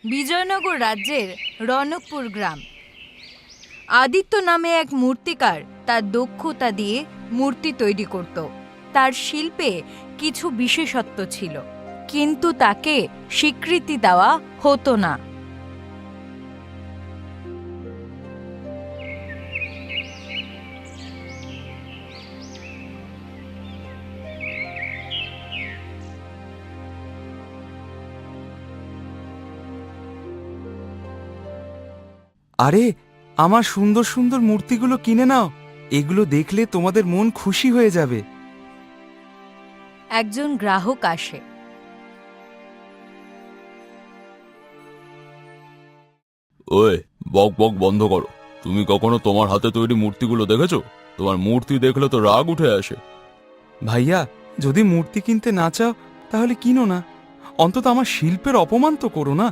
বিজয়নগর রাজ্যের রনকপুর গ্রাম। আদিত্য নামে এক মূর্তিকার তার দক্ষতা দিয়ে মূর্তি তৈরি করত। তার শিল্পে কিছু বিশেষত্ব ছিল, কিন্তু তাকে স্বীকৃতি দেওয়া হতো না। আরে, আমার সুন্দর সুন্দর মূর্তিগুলো কিনে নাও। এগুলো দেখলে তোমাদের মন খুশি হয়ে যাবে। একজন গ্রাহক আসে। ওই, বক বক বন্ধ করো। তুমি কখনো তোমার হাতে তৈরি মূর্তিগুলো দেখেছো? তোমার মূর্তি দেখলে তো রাগ উঠে আসে। ভাইয়া, যদি মূর্তি কিনতে না চাও তাহলে কিনো না, অন্তত আমার শিল্পের অপমান তো করো না।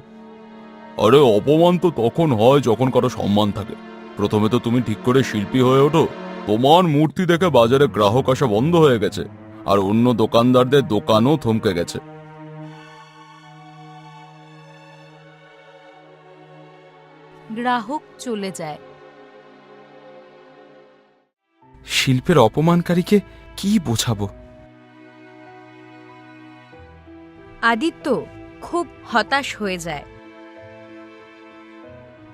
আরে, অপমান তো তখন হয় যখন কারো সম্মান থাকে। প্রথমে তো তুমি ঠিক করে শিল্পী হয়ে ওঠো। তোমার মূর্তি দেখে বাজারে গ্রাহক আসা বন্ধ হয়ে গেছে, আর অন্য দোকানদারদের দোকানও থমকে গেছে। গ্রাহক চলে যায়। শিল্পের অপমানকারীকে কি বোঝাবো? আদিত্য খুব হতাশ হয়ে যায়।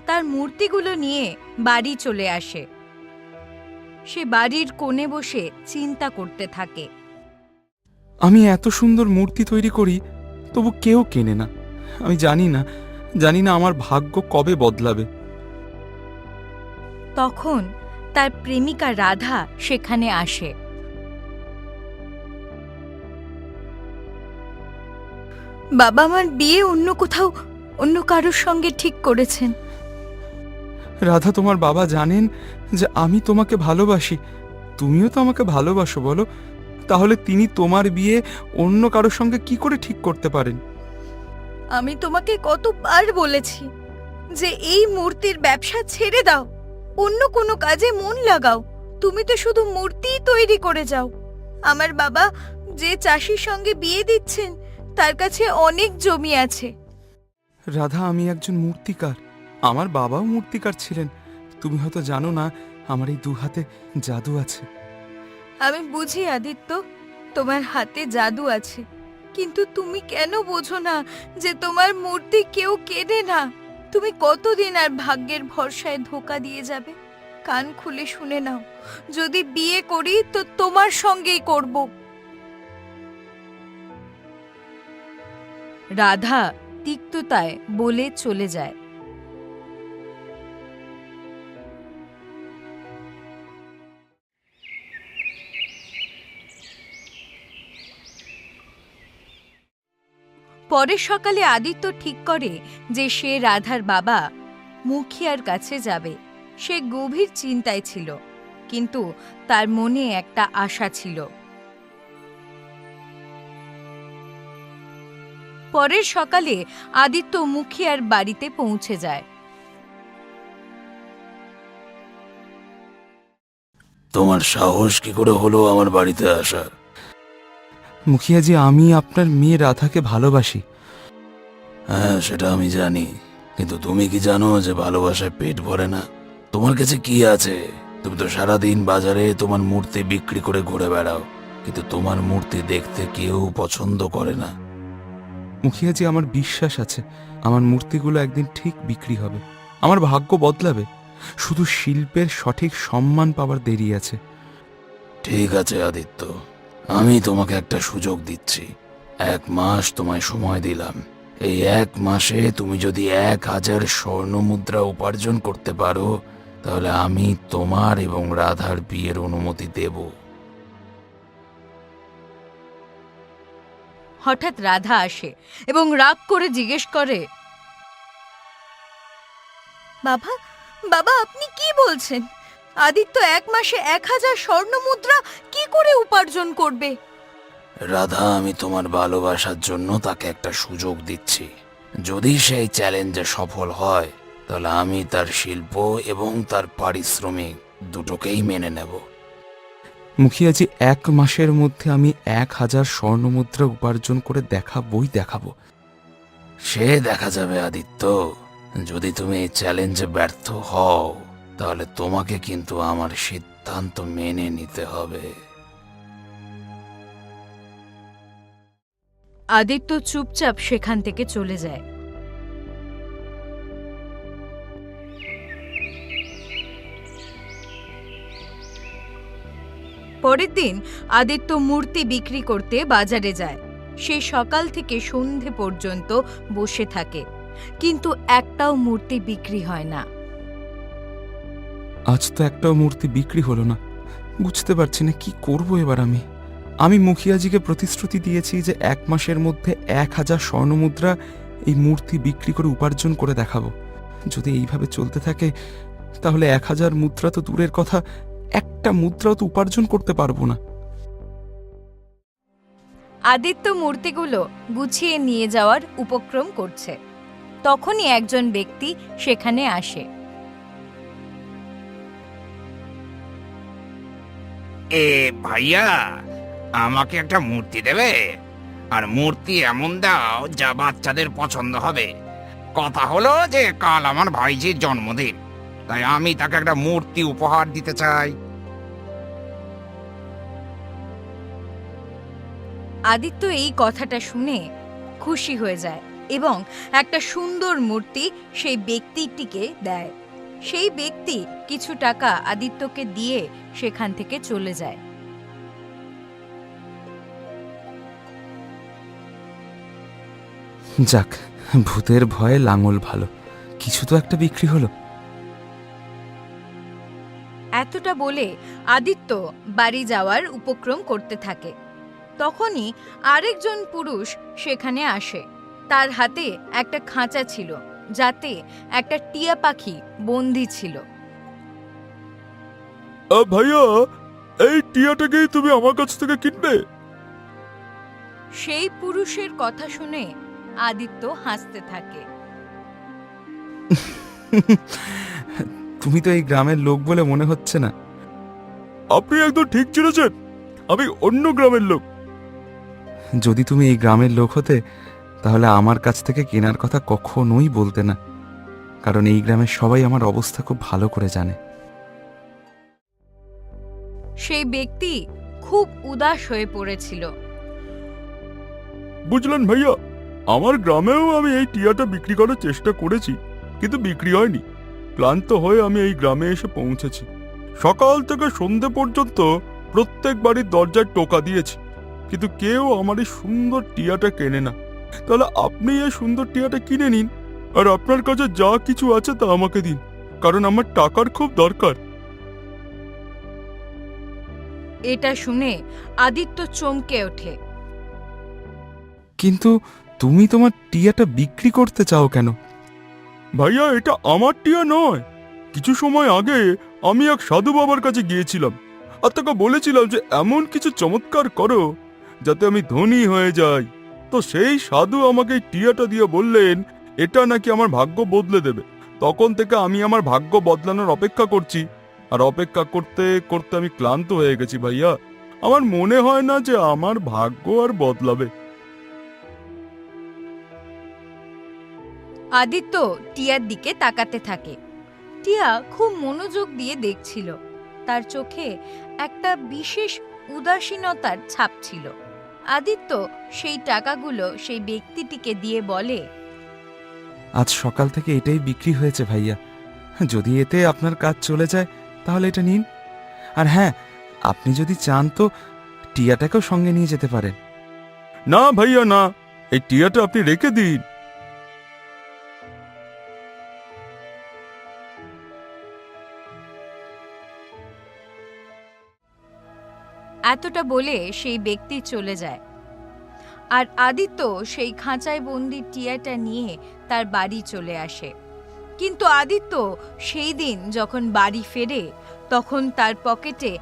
তার মূর্তিগুলো নিয়ে বাড়ি চলে আসে। সে বাড়ির কোণে বসে চিন্তা করতে থাকে। আমি এত সুন্দর মূর্তি তৈরি করি, তবু কেউ কেনে না। আমি জানি না আমার ভাগ্য কবে বদলাবে। তখন তার প্রেমিকা রাধা সেখানে আসে। বাবা আমার বিয়ে অন্য কারোর সঙ্গে ঠিক করেছেন। রাধা, তোমার বাবা জানেন যে আমি তোমাকে ভালোবাসি। তুমিও তো আমাকে ভালোবাসো, বলো? তাহলে তিনি তোমার বিয়ে অন্য কারোর সঙ্গে কি করে ঠিক করতে পারেন? আমি তোমাকে কতবার বলেছি যে এই মূর্তির ব্যবসা ছেড়ে দাও, অন্য কোনো কাজে মন লাগাও। তুমি তো শুধু মূর্তিই তৈরি করে যাও। আমার বাবা যে চাষির সঙ্গে বিয়ে দিচ্ছেন তার কাছে অনেক জমি আছে। রাধা, আমি একজন মূর্তিকার। আমার বাবাও মূর্তিকার ছিলেন। তুমি হয়তো জানো না, আমার এই দু হাতে জাদু আছে। আমি বুঝি আদিত্য, তোমার হাতে জাদু আছে, কিন্তু তুমি কেন বোঝো না যে তোমার মূর্তি কেউ কেনে না? তুমি কতদিন আর ভাগ্যের ভরসায় ধোঁকা দিয়ে যাবে? কান খুলে শুনে নাও, যদি বিয়ে করি তো তোমার সঙ্গেই করব। রাধা তিক্ততায় বলে চলে যায়। পরের সকালে আদিত্য ঠিক করে যে সে রাধার বাবা মুখিয়ার কাছে যাবে। সে গভীর চিন্তায় ছিল, কিন্তু তার মনে একটা আশা ছিল। পরের সকালে আদিত্য মুখিয়ার বাড়িতে পৌঁছে যায়। তোমার সাহস কি করে হলো আমার বাড়িতে আসা? মুখিয়াজি, আমি আপনার মেয়ে রাধাকে ভালোবাসি। হ্যাঁ, সেটা আমি জানি, কিন্তু তুমি কি জানো যে ভালোবাসায় পেট ভরে না? তোমার কাছে কি আছে? তুমি তো সারাদিন বাজারে তোমার মূর্তি বিক্রি করে ঘুরে বেড়াও, কিন্তু তোমার মূর্তি দেখতে কেউ পছন্দ করে না। মুখিয়াজি, আমার বিশ্বাস আছে আমার মূর্তিগুলো একদিন ঠিক বিক্রি হবে। আমার ভাগ্য বদলাবে। শুধু শিল্পের সঠিক সম্মান পাওয়ার দেরি আছে। ঠিক আছে আদিত্য, আমি তোমাকে একটা সুযোগ দিচ্ছি। 1 মাস তোমায় সময় দিলাম। এই 1 মাসে তুমি যদি 1000 স্বর্ণ মুদ্রা উপার্জন করতে পারো, তাহলে আমি তোমার এবং রাধার বিয়ের অনুমতি দেব। হঠাৎ রাধা আসে এবং রাগ করে জিজ্ঞেস করে, বাবা বাবা আপনি কি বলছেন? আদিত্য 1 মাসে 1000 স্বর্ণ মুদ্রা কি করে উপার্জন করবে? রাধা, আমি তোমার ভালোবাসার জন্য তাকে একটা সুযোগ দিচ্ছি। যদি সেই চ্যালেঞ্জে সফল হয়, তাহলে আমি তার শিল্প এবং তার পারিশ্রমিক দুটোকেই মেনে নেব। মুখিয়াজি, 1 মাসের মধ্যে আমি 1000 স্বর্ণমুদ্রা উপার্জন করে দেখাবো। সে দেখা যাবে আদিত্য। যদি তুমি এই চ্যালেঞ্জে ব্যর্থ হও তাহলে তোমাকে কিন্তু আমার সিদ্ধান্ত মেনে নিতে হবে। আদিত্য চুপচাপ সেখান থেকে চলে যায়। পরের দিন আদিত্য মূর্তি বিক্রি করতে বাজারে যায়। সে সকাল থেকে সন্ধে পর্যন্ত বসে থাকে, কিন্তু একটাও মূর্তি বিক্রি হয় না। আজ তো একটাও মূর্তি বিক্রি হলো না। বুঝতে পারছি না কি করব এবার। আমি মুখিয়াজিকে প্রতিশ্রুতি দিয়েছি যে 1 মাসের মধ্যে 1000 স্বর্ণমুদ্রা এই মূর্তি বিক্রি করে উপার্জন করে দেখাবো। যদি এইভাবে চলতে থাকে তাহলে 1000 মুদ্রা তো দূরের কথা, একটা মুদ্রাও তো উপার্জন করতে পারবো না। আদিত্য মূর্তিগুলো গুছিয়ে নিয়ে যাওয়ার উপক্রম করছে। তখনই একজন ব্যক্তি সেখানে আসে। ভাইয়া, আমাকে একটা মূর্তি দেবে? আর মূর্তি এমন দাও যা বাচ্চাদের পছন্দ হবে। কথা হলো যে কাল আমার ভাইজির জন্মদিন, তাই আমি তাকে একটা মূর্তি উপহার দিতে চাই। আদিত্য এই কথাটা শুনে খুশি হয়ে যায় এবং একটা সুন্দর মূর্তি সেই ব্যক্তিটিকে দেয়। সেই ব্যক্তি কিছু টাকা আদিত্যকে দিয়ে সেখান থেকে চলে যায়। যাক, ভূতের ভয়ে লাঙল ভালো, কিছু তো একটা বিক্রি হলো। এতটা বলে আদিত্য বাড়ি যাওয়ার উপক্রম করতে থাকে। তখনই আরেকজন পুরুষ সেখানে আসে। তার হাতে একটা খাঁচা ছিল, যাতে একটা টিয়া পাখি বন্দি ছিল। ভাইয়া, এই টিয়াটাকেই তুমি আমার কাছ থেকে কিনবে? সেই পুরুষের কথা শুনে আদিত্য হাসতে থাকে। তুমি তো এই গ্রামের লোক বলে মনে হচ্ছে না। আপনি একদম ঠিক চিনেছেন, আমি অন্য গ্রামের লোক। যদি তুমি এই গ্রামের লোক হতে তাহলে আমার কাছ থেকে কেনার কথা কখনোই বলতে না, কারণ এই গ্রামের সবাই আমার অবস্থা খুব ভালো করে জানে। সেই ব্যক্তি খুব উদাস হয়ে পড়েছিল। বুঝলেন ভাইয়া, আমার গ্রামেও আমি এই টিয়াটা বিক্রি করার চেষ্টা করেছি, কিন্তু বিক্রি হয়নি। ক্লান্ত হয়ে আমি এই গ্রামে এসে পৌঁছেছি। সকাল থেকে সন্ধে পর্যন্ত প্রত্যেক বাড়ির দরজায় টোকা দিয়েছি, কিন্তু কেউ আমার এই সুন্দর টিয়াটা কেনে না। তাহলে আপনি এই সুন্দর টিয়াটা কিনে নিন, আর আপনার কাছে যা কিছু আছে তা আমাকে দিন, কারণ আমার টাকার খুব দরকার। এটা শুনে আদিত্য চমকে ওঠে। কিন্তু তুমি তোমার টিয়াটা বিক্রি করতে চাও কেন? ভাইয়া, এটা আমার টিয়া নয়। কিছু সময় আগে আমি এক সাধু বাবার কাছে গিয়েছিলাম, আর তাকে বলেছিলাম যে এমন কিছু চমৎকার করো যাতে আমি ধনী হয়ে যাই। তো সেই সাধু আমাকে এই টিয়াটা দিয়ে বললেন এটা নাকি আমার ভাগ্য বদলে দেবে। তখন থেকে আমি আমার ভাগ্য বদলানোর অপেক্ষা করছি, আর অপেক্ষা করতে করতে আমি ক্লান্ত হয়ে গেছি ভাইয়া। আমার মনে হয় না যে আমার ভাগ্য আর বদলাবে। আদিত্য টিয়ার দিকে তাকাতে থাকে। টিয়া খুব মনোযোগ দিয়ে দেখছিল। তার চোখে একটা বিশেষ উদাসীনতার ছাপ ছিল। আদিত্য সেই টাকাগুলো সেই ব্যক্তিটিকে দিয়ে বলে, আজ সকাল থেকে এটাই বিক্রি হয়েছে ভাইয়া। যদি এতে আপনার কাজ চলে যায় তাহলে এটা নিন। আর হ্যাঁ, আপনি যদি চান তো টিয়াটাকেও সঙ্গে নিয়ে যেতে পারেন। না ভাইয়া না, এই টিয়াটা আপনি রেখে দিন। এতটা বলে সেই ব্যক্তি চলে যায়। আর আদিত্য সেই খাঁচায় বন্দি টিয়াটা নিয়ে তার বাড়ি চলে আসে। কিন্তু আদিত্য সেই দিন যখন বাড়ি ফেরে তখন তার পকেটে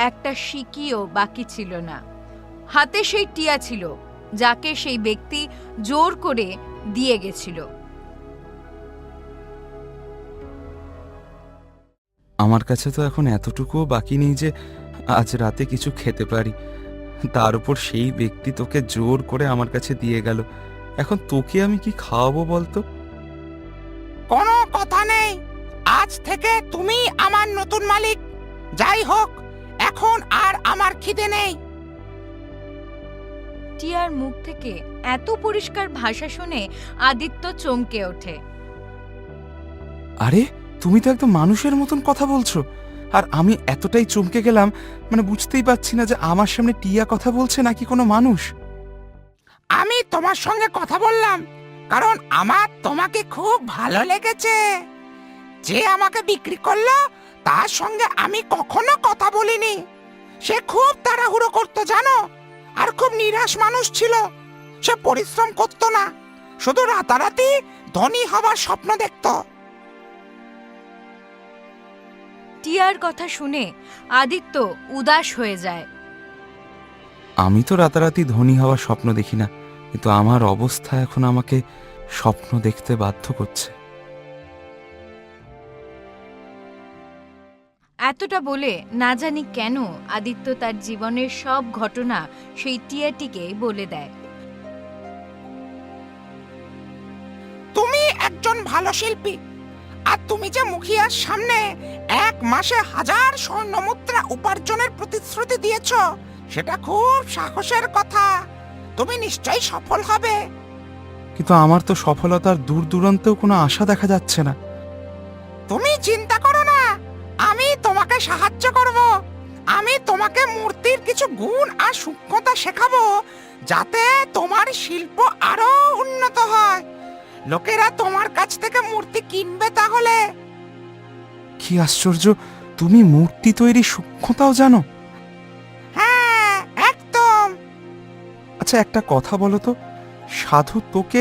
একটা সিকিও বাকি ছিল না। হাতে সেই টিয়া ছিল, যাকে সেই ব্যক্তি জোর করে দিয়ে গেছিল। আমার কাছে তো এখন এতটুকুও বাকি নেই যে আজ রাতে কিছু খেতে পারি। তার উপর সেই ব্যক্তি তোকে জোর করে আমার কাছে দিয়ে গেল। এখন তোকে আমি কি খাওয়াবো বলতো? কোনো কথা নেই, আজ থেকে তুমি আমার নতুন মালিক। যাই হোক, এখন আর আমার খিদে নেই। টিয়ার মুখ থেকে এত পরিষ্কার ভাষা শুনে আদিত্য চমকে ওঠে। আরে তুমি তো একদম মানুষের মতন কথা বলছো, আর আমি এতটাই চমকে গেলাম, মানে বুঝতেই পারছি না যে আমার সামনে টিয়া কথা বলছে নাকি কোনো মানুষ। আমি তোমার সঙ্গে কথা বললাম কারণ আমার তোমাকে খুব ভালো লেগেছে। যে আমাকে বিক্রি করলো তার সঙ্গে আমি কখনো কথা বলিনি। সে খুব তাড়াহুড়ো করতো জানো, আর খুব নিরাশ মানুষ ছিল। সে পরিশ্রম করতো না, শুধু রাতারাতি ধনী হবার স্বপ্ন দেখতো। টিয়ার কথা শুনে আদিত্য উদাস হয়ে যায়। আমি তো রাতারাতি ধনী হওয়ার স্বপ্ন দেখি না, কিন্তু আমার অবস্থা এখন আমাকে স্বপ্ন দেখতে বাধ্য করছে। এতটা বলে না জানি কেন আদিত্য তার জীবনের সব ঘটনা সেই টিয়াটিকে বলে দেয়। তুমি একজন ভালো শিল্পী, আর তুমি যে মুখিয়ার সামনে 1 মাসে 1000 স্বর্ণমুদ্রা উপার্জনের প্রতিশ্রুতি দিয়েছো, সেটা খুব সাহসের কথা। তুমি নিশ্চয়ই সফল হবে। কিন্তু আমার তো সফলতার দূর দূরান্তেও কোনো আশা দেখা যাচ্ছে না। তুমি চিন্তা করো না, আমি তোমাকে সাহায্য করব। আমি তোমাকে মূর্তির কিছু গুণ আর সূক্ষ্মতা শেখাবো, যাতে তোমার শিল্প আরো উন্নত হয়। লোকেরা তোমার কাছ থেকে মূর্তি কিনবে তাহলে। কি আশ্চর্য, তুমি মূর্তি তৈরি সূক্ষ্মতাও জানো? হ্যাঁ, একদম। আচ্ছা একটা কথা বলো তো, সাধু তোকে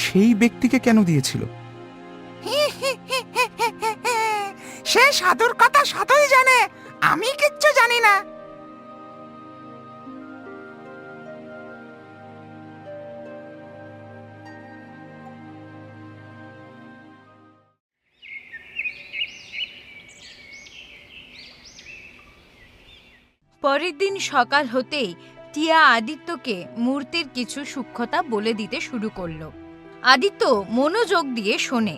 সেই ব্যক্তিকে কেন দিয়েছিল? সে সাধুর কথা সাধুই জানে, আমি কিচ্ছু জানি না। পরের দিন সকাল হতেই টিয়া আদিত্যকে মূর্তির কিছু সূক্ষ্মতা বলে দিতে শুরু করলো। আদিত্য মনোযোগ দিয়ে শোনে,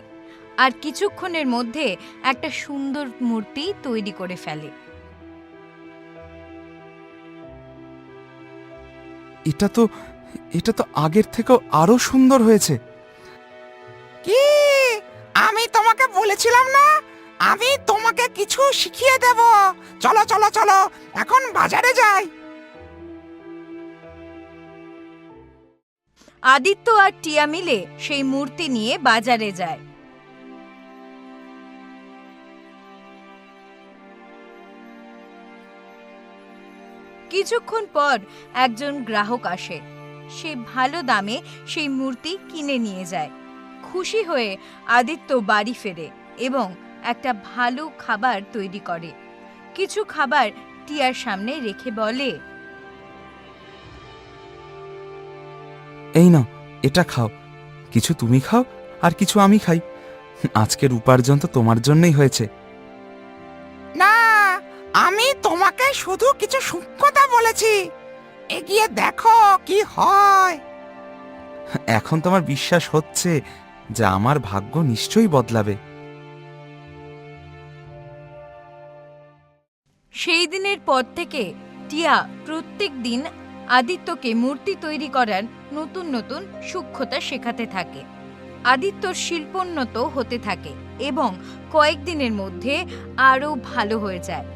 আর কিছুক্ষণের মধ্যে একটা সুন্দর মূর্তি তৈরি করে ফেলে। এটা তো আগের থেকেও আরো সুন্দর হয়েছে। কি, আমি তোমাকে বলেছিলাম না আমি তোমাকে কিছু শিখিয়ে দেব। চলো চলো চলো, এখন বাজারে যাই। আদিত্য আর টিয়া মিলে সেই মূর্তি নিয়ে বাজারে যায়। কিছুক্ষণ পর একজন গ্রাহক আসে। সে ভালো দামে সেই মূর্তি কিনে নিয়ে যায়। খুশি হয়ে আদিত্য বাড়ি ফেরে এবং একটা ভালো খাবার তৈরি করে। কিছু খাবার টিয়ার সামনে রেখে বলে, এই নাও, এটা খাও, কিছু তুমি খাও আর কিছু আমি খাই। আজকের উপার্জন তো তোমার জন্যই হয়েছে। না, আমি তোমাকে শুধু কিছু সূক্ষ্মতা বলেছি, এগিয়ে দেখো কি হয়। এখন তোমার বিশ্বাস হচ্ছে যে আমার ভাগ্য নিশ্চয়ই বদলাবে। সেই দিনের পর থেকে টিয়া প্রত্যেক দিন আদিত্যকে মূর্তি তৈরি করার নতুন নতুন সূক্ষ্মতা শেখাতে থাকে। আদিত্যর শিল্পোন্নত হতে থাকে এবং কয়েকদিনের মধ্যে আরো ভালো হয়ে যায়।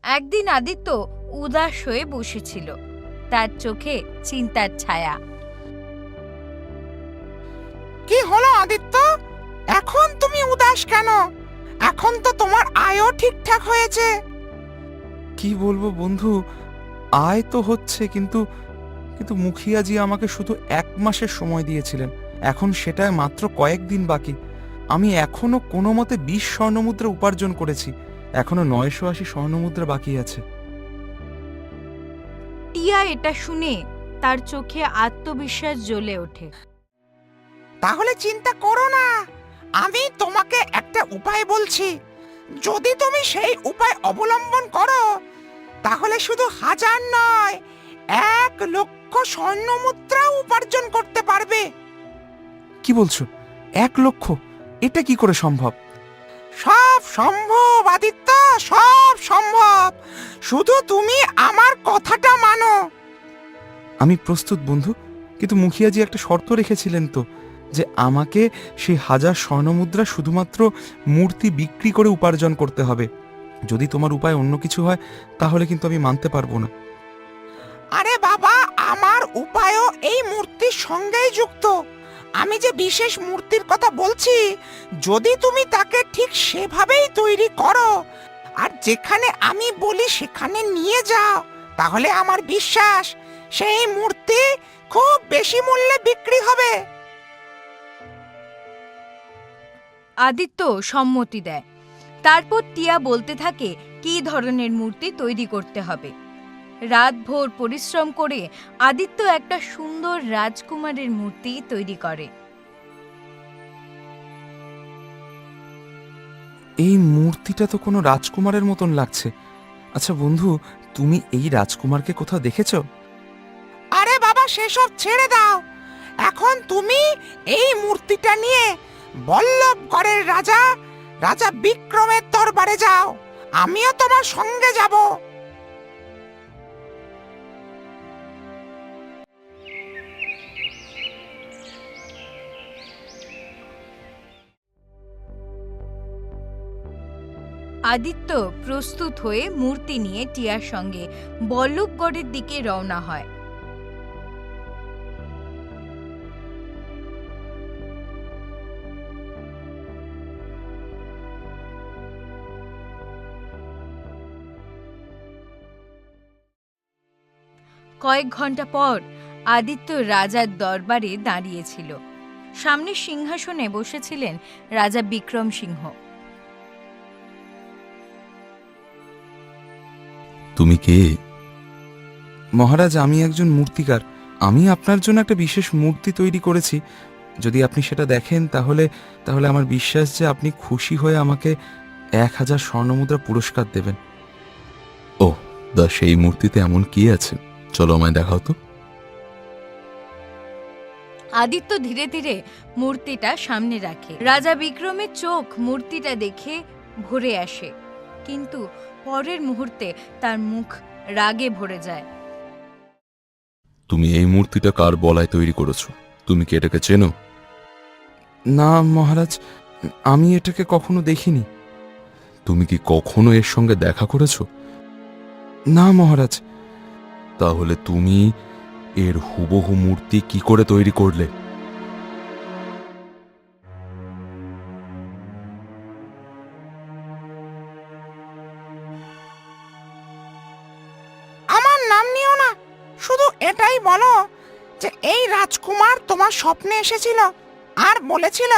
একদিন আদিত্য উদাস হয়ে বসেছিল। তার চোখে চিন্তার ছায়া। কি হলো আদিত্য, এখন তুমি উদাস কেন? এখন তো তোমার আয়ও ঠিকঠাক হয়েছে। কি বলবো বন্ধু, আয় তো হচ্ছে, কিন্তু মুখিয়াজি আমাকে শুধু 1 মাসের সময় দিয়েছিলেন। এখন সেটায় মাত্র কয়েকদিন বাকি। আমি এখনো কোনো মতে 20 স্বর্ণমুদ্রা উপার্জন করেছি, এখনো 980 স্বর্ণমুদ্রা বাকি আছে। টিয়া এটা শুনে তার চোখে আত্মবিশ্বাস জ্বলে ওঠে। তাহলে চিন্তা করো না, আমি তোমাকে একটা উপায় বলছি, যদি তুমি সেই উপায় অবলম্বন করো তাহলে শুধু 1000 নয়, 1,00,000 স্বর্ণ মুদ্রা উপার্জন করতে পারবে। কি বলছো? 1,00,000? এটা কি করে সম্ভব? সব সম্ভব আদিত্য, সব সম্ভব, শুধু তুমি আমার কথাটা মানো। আমি প্রস্তুত বন্ধু, কিন্তু মুখিয়াজি একটা শর্ত রেখেছিলেন তো, যে আমাকে সেই 1000 স্বর্ণমুদ্রা শুধুমাত্র মূর্তি বিক্রি করে উপার্জন করতে হবে। যদি তোমার উপায় অন্য কিছু হয় তাহলে কিন্তু আমি মানতে পারবো না। আরে বাবা, আমার উপায়ও এই মূর্তির সঙ্গেই যুক্ত। আমি যে বিশেষ মূর্তির কথা বলছি, যদি তুমি তাকে ঠিক সেভাবেই তৈরি করো আর যেখানে আমি বলি সেখানে নিয়ে যাও, তাহলে আমার বিশ্বাস সেই মূর্তি খুব বেশি মূল্যে বিক্রি হবে। আদিত্য সম্মতি দেয়। তারপর টিয়া বলতে থাকে কী ধরনের মূর্তি তৈরি করতে হবে। রাতভর পরিশ্রম করে আদিত্য একটা সুন্দর রাজকুমারের মূর্তি তৈরি করে। এই মূর্তিটা তো কোনো রাজকুমারের মতন লাগছে। আচ্ছা বন্ধু, তুমি এই রাজকুমারকে কোথাও দেখেছো? আরে বাবা, সেসব ছেড়ে দাও। এখন তুমি এই মূর্তিটা নিয়ে বল্লভগড়ের রাজা রাজা বিক্রমের দরবারে যাও, আমিও তোমার সঙ্গে যাব। আদিত্য প্রস্তুত হয়ে মূর্তি নিয়ে টিয়ার সঙ্গে বল্লভগড়ের দিকে রওনা হয়। কয়েক ঘন্টা পর আদিত্য রাজার দরবারে দাঁড়িয়েছিল। সামনে সিংহাসনে বসেছিলেন রাজা বিক্রম সিংহ। তুমি কে? মহারাজ, আমি একজন মূর্তিকার। আমি আপনার জন্য একটা বিশেষ মূর্তি তৈরি করেছি। যদি আপনি সেটা দেখেন তাহলে তাহলে আমার বিশ্বাস যে আপনি খুশি হয়ে আমাকে 1000 স্বর্ণমুদ্রা পুরস্কার দেবেন। ও দা, সেই মূর্তিতে এমন কি আছে? চলো আমায় দেখাও তো। আদিত্য ধীরে ধীরে মূর্তিটা সামনে রাখে। রাজা বিক্রমের চোখ মূর্তিটা দেখে ভরে আসে, কিন্তু পরের মুহূর্তে তার মুখ রাগে ভরে যায়। তুমি এই মূর্তিটা কার বলায় তৈরি করেছো? তুমি কি এটাকে চেনো? না মহারাজ, আমি এটাকে কখনো দেখিনি। তুমি কি কখনো এর সঙ্গে দেখা করেছো? না মহারাজ। তাহলে তুমি এর হুবহু মূর্তি কি করে তৈরি করলে? আমার নাম নিও না, শুধু এটাই বলো যে এই রাজকুমার তোমার স্বপ্নে এসেছিল আর বলেছিল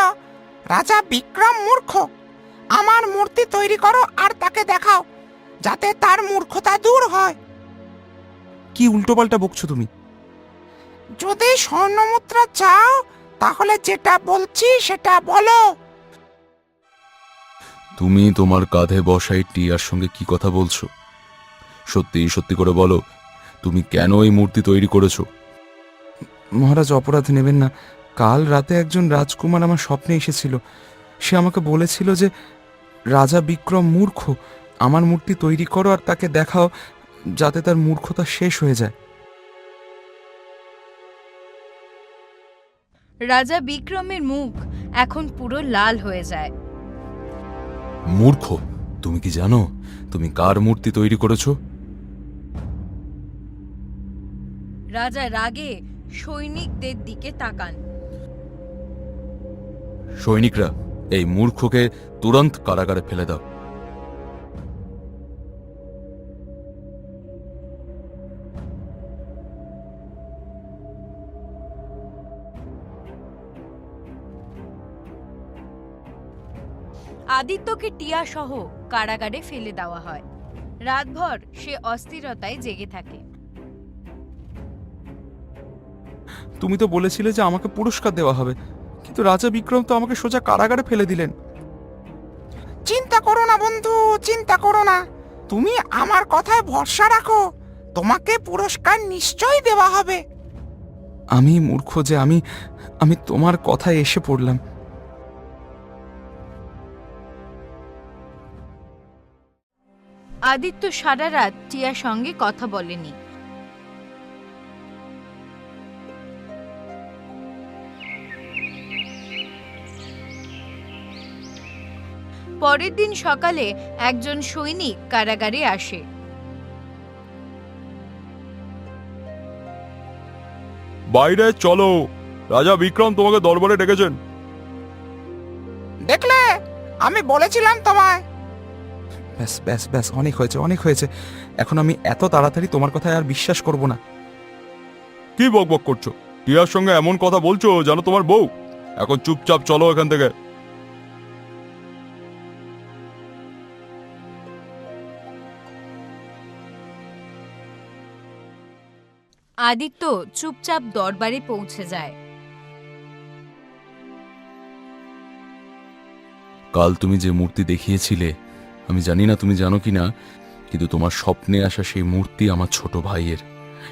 রাজা বিক্রম মূর্খ। আমার মূর্তি তৈরি করো আর তাকে দেখাও, যাতে তার মূর্খতা দূর হয়। কি উল্টোপাল্টা বকছো তুমি? যদি স্বর্ণমুদ্রা চাও তাহলে যেটা বলছি সেটা বলো। তুমি তোমার কাঁধে বসাই টিয়ার সঙ্গে কি কথা বলছো? সত্যি সত্যি করে বলো, তুমি কেন এই মূর্তি তৈরি করেছো? মহারাজ, অপরাধ নেবেন না। কাল রাতে একজন রাজকুমার আমার স্বপ্নে এসেছিল। সে আমাকে বলেছিল যে রাজা বিক্রম মূর্খ, আমার মূর্তি তৈরি করো আর তাকে দেখাও, যাতে তার মূর্খতা শেষ হয়ে যায়। রাজা বিক্রমের মুখ এখন পুরো লাল হয়ে যায়। মূর্খ? তুমি কি জানো তুমি কার মূর্তি তৈরি করেছো? রাজা রাগে সৈনিকদের দিকে তাকান। সৈনিকরা, এই মূর্খকে তুরন্ত কারাগারে ফেলে দাও। আদিত্যকে টিয়া সহ কারাগারে ফেলে দেওয়া হয়। রাতভর সে অস্থিরতায় জেগে থাকে। তুমি তো বলেছিলে যে আমাকে পুরস্কার দেওয়া হবে, কিন্তু রাজা বিক্রম তো আমাকে সোজা কারাগারে ফেলে দিলেন। চিন্তা করো না বন্ধু, চিন্তা করো না। তুমি আমার কথায় ভরসা রাখো, তোমাকে পুরস্কার নিশ্চয়ই দেওয়া হবে। আমি মূর্খ যে আমি তোমার কথায় এসে পড়লাম। আদিত্য সারা রাত টিয়ার সঙ্গে কথা বলেনি। পরের দিন সকালে একজন সৈনিক কারাগারে আসে। বাইরে চলো, রাজা বিক্রম তোমাকে দরবারে ডেকেছেন। দেখলে, আমি বলেছিলাম তোমায়। ব্যাস ব্যাস ব্যাস, অনেক হয়েছে, অনেক হয়েছে। এখন আমি এত তাড়াতাড়ি তোমার কথায় আর বিশ্বাস করব না। কি বকবক করছো? টিয়ার সঙ্গে এমন কথা বলছো জানো তোমার বউ। এখন চুপচাপ চলো এখান থেকে। আদিত্য চুপচাপ দরবারে পৌঁছে যায়। কাল তুমি যে মূর্তি দেখিয়েছিলে, আমি জানি না তুমি জানো কি না, কিন্তু তোমার স্বপ্নে আসা সেই মূর্তি আমার ছোট ভাইয়ের।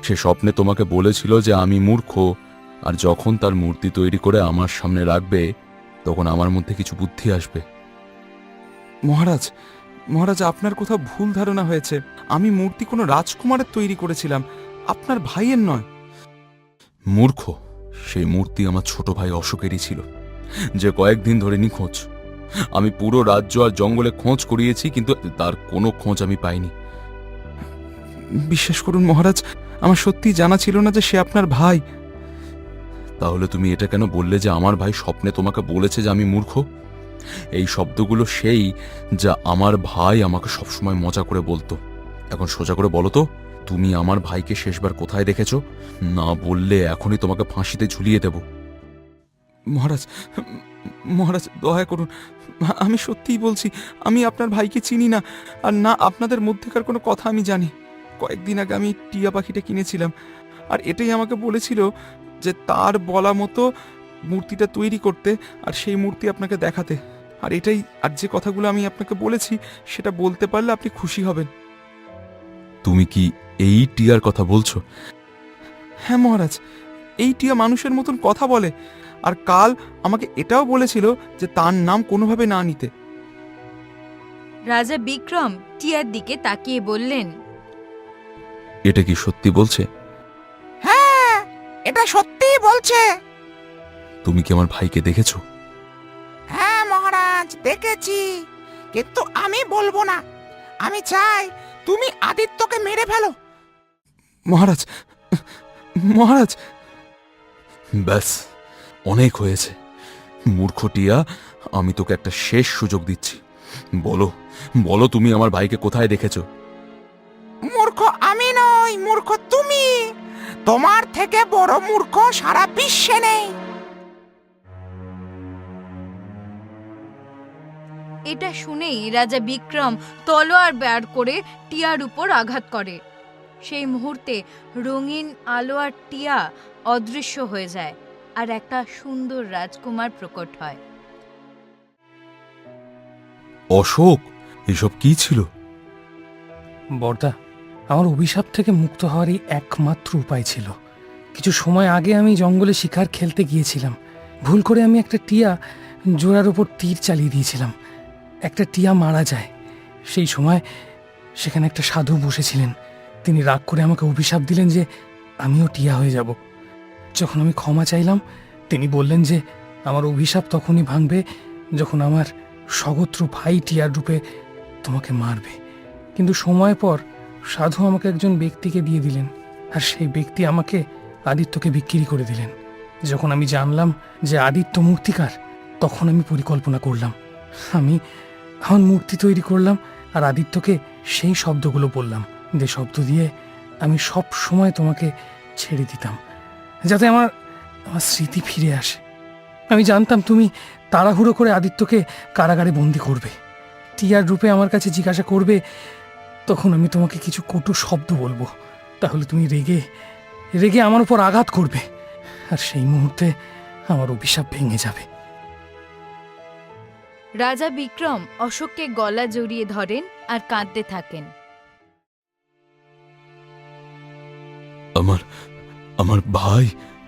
সে স্বপ্নে তোমাকে বলেছিল যে আমি মূর্খ, আর যখন তার মূর্তি তৈরি করে আমার সামনে রাখবে তখন আমার মধ্যে কিছু বুদ্ধি আসবে। মহারাজ, মহারাজ, আপনার কোথাও ভুল ধারণা হয়েছে। আমি মূর্তি কোনো রাজকুমারের তৈরি করেছিলাম, আপনার ভাইয়ের নয়। মূর্খ, সেই মূর্তি আমার ছোট ভাই অশোকেরই ছিল, যে কয়েকদিন ধরে নিখোঁজ। আমি পুরো রাজ্য আর জঙ্গলে খোঁজ করিয়েছি, কিন্তু তার কোনো খোঁজ আমি পাইনি। বিশ্বাস করুন মহারাজ, আমার সত্যি জানা ছিল না যে সে আপনার ভাই। তাহলে তুমি এটা কেন বললে যে আমার ভাই স্বপ্নে তোমাকে বলেছে যে আমি মূর্খ? এই শব্দগুলো সেই যা আমার ভাই আমাকে সবসময় মজা করে বলতো। এখন সোজা করে বলো তো, তুমি আমার ভাইকে শেষবার কোথায় দেখেছো? না বললে এখনই তোমাকে ফাঁসিতে ঝুলিয়ে দেব। মহারাজ, মহারাজ, দয়া করুন, আমি সত্যিই বলছি, আমি আপনার ভাইকে চিনি না, আর না আপনাদের মধ্যেকার কোনো কথা আমি জানি। কয়েকদিন আগে আমি টিয়া পাখিটা কিনেছিলাম, আর এটাই আমাকে বলেছিল যে তার বলা মতো মূর্তিটা তৈরি করতে আর সেই মূর্তি আপনাকে দেখাতে। আর এটাই, আর যে কথাগুলো আমি আপনাকে বলেছি সেটা বলতে পারলে আপনি খুশি হবেন। তুমি কি এই টিয়ার কথা বলছো? হ্যাঁ মহারাজ, এই টিয়া মানুষের মতন কথা বলে, আর কাল আমাকে এটাও বলেছিল যে তার নাম কোনোভাবে না নিতে। রাজা বিক্রম টিয়ার দিকে তাকিয়ে বললেন, এটা কি সত্যি বলছে? হ্যাঁ, এটা সত্যিই বলছে। তুমি কি আমার ভাইকে দেখেছো? হ্যাঁ মহারাজ, দেখেছি, কিন্তু আমি বলবো না। আমি চাই তুমি আদিত্যকে মেরে ফেলো। মহারাজ, মহারাজ, ব্যাস, অনেক হয়েছে। মূর্খ টিয়া, আমি তোকে একটা শেষ সুযোগ দিচ্ছি। বলো, বলো তুমি আমার ভাইকে কোথায় দেখেছো? মূর্খ আমি নই, মূর্খ তুমি। তোমার থেকে বড় মূর্খ সারা বিশ্বে নেই। এটা শুনেই রাজা বিক্রম তলোয়ার বের করে টিয়ার উপর আঘাত করে। সেই মুহূর্তে রঙিন আলো আর টিয়া অদৃশ্য হয়ে যায়, আর একটা সুন্দর রাজকুমার প্রকট হয়। অশোক, এসব কি ছিল? বর্দা, আমার অভিশাপ থেকে মুক্ত হওয়ারই একমাত্র উপায় ছিল। কিছু সময় আগে আমি জঙ্গলে শিকার খেলতে গিয়েছিলাম। ভুল করে আমি একটা টিয়া জোড়ার ওপর তীর চালিয়ে দিয়েছিলাম। একটা টিয়া মারা যায়। সেই সময় সেখানে একটা সাধু বসেছিলেন। তিনি রাগ করে আমাকে অভিশাপ দিলেন যে আমিও টিয়া হয়ে যাব। যখন আমি ক্ষমা চাইলাম, তিনি বললেন যে আমার অভিশাপ তখনই ভাঙবে যখন আমার সগোত্র ভাই টিয়ার রূপে তোমাকে মারবে। কিন্তু সময় পর সাধু আমাকে একজন ব্যক্তিকে দিয়ে দিলেন, আর সেই ব্যক্তি আমাকে আদিত্যকে বিক্রি করে দিলেন। যখন আমি জানলাম যে আদিত্য মূর্তিকার, তখন আমি পরিকল্পনা করলাম। আমি আমার মূর্তি তৈরি করলাম আর আদিত্যকে সেই শব্দগুলো বললাম, যে শব্দ দিয়ে আমি সব সময় তোমাকে ছেড়ে দিতাম, যাতে আমার স্মৃতি ফিরে আসে। আমি জানতাম তুমি তাড়াহুড়ো করে আদিত্যকে কারাগারে বন্দি করবে, টিয়ার রূপে আমার কাছে জিজ্ঞাসা করবে। তখন আমি তোমাকে কিছু কটু শব্দ বলবো, তাহলে তুমি রেগে রেগে আমার উপর আঘাত করবে। আর সেই মুহূর্তে আমার অভিশাপ ভেঙে যাবে। রাজা বিক্রম অশোককে গলা জড়িয়ে ধরেন আর কাঁদতে থাকেন। আমার ভাই,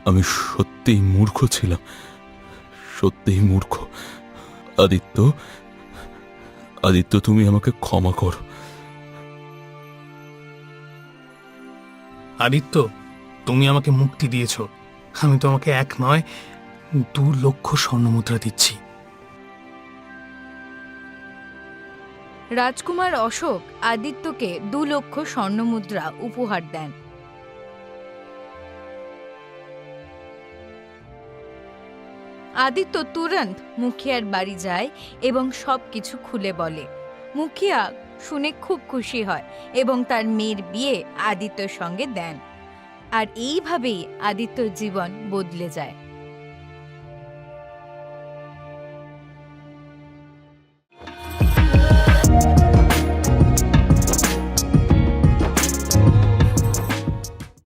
আমি সত্যিই মূর্খ ছিলাম, সত্যিই মূর্খ। আদিত্য, তুমি আমাকে ক্ষমা করো। আদিত্য, তুমি আমাকে মুক্তি দিয়েছ। আমি তোমাকে 1 নয় 2 লক্ষ স্বর্ণমুদ্রা দিচ্ছি। রাজকুমার অশোক আদিত্যকে 2 লক্ষ স্বর্ণমুদ্রা উপহার দেন। আদিত্য তুরন্ত মুখিয়ার বাড়ি যায় এবং সবকিছু খুলে বলে। মুখিয়া শুনে খুব খুশি হয় এবং তার মেয়ের বিয়ে আদিত্যর সঙ্গে দেন। আর এইভাবেই আদিত্যর জীবন বদলে যায়।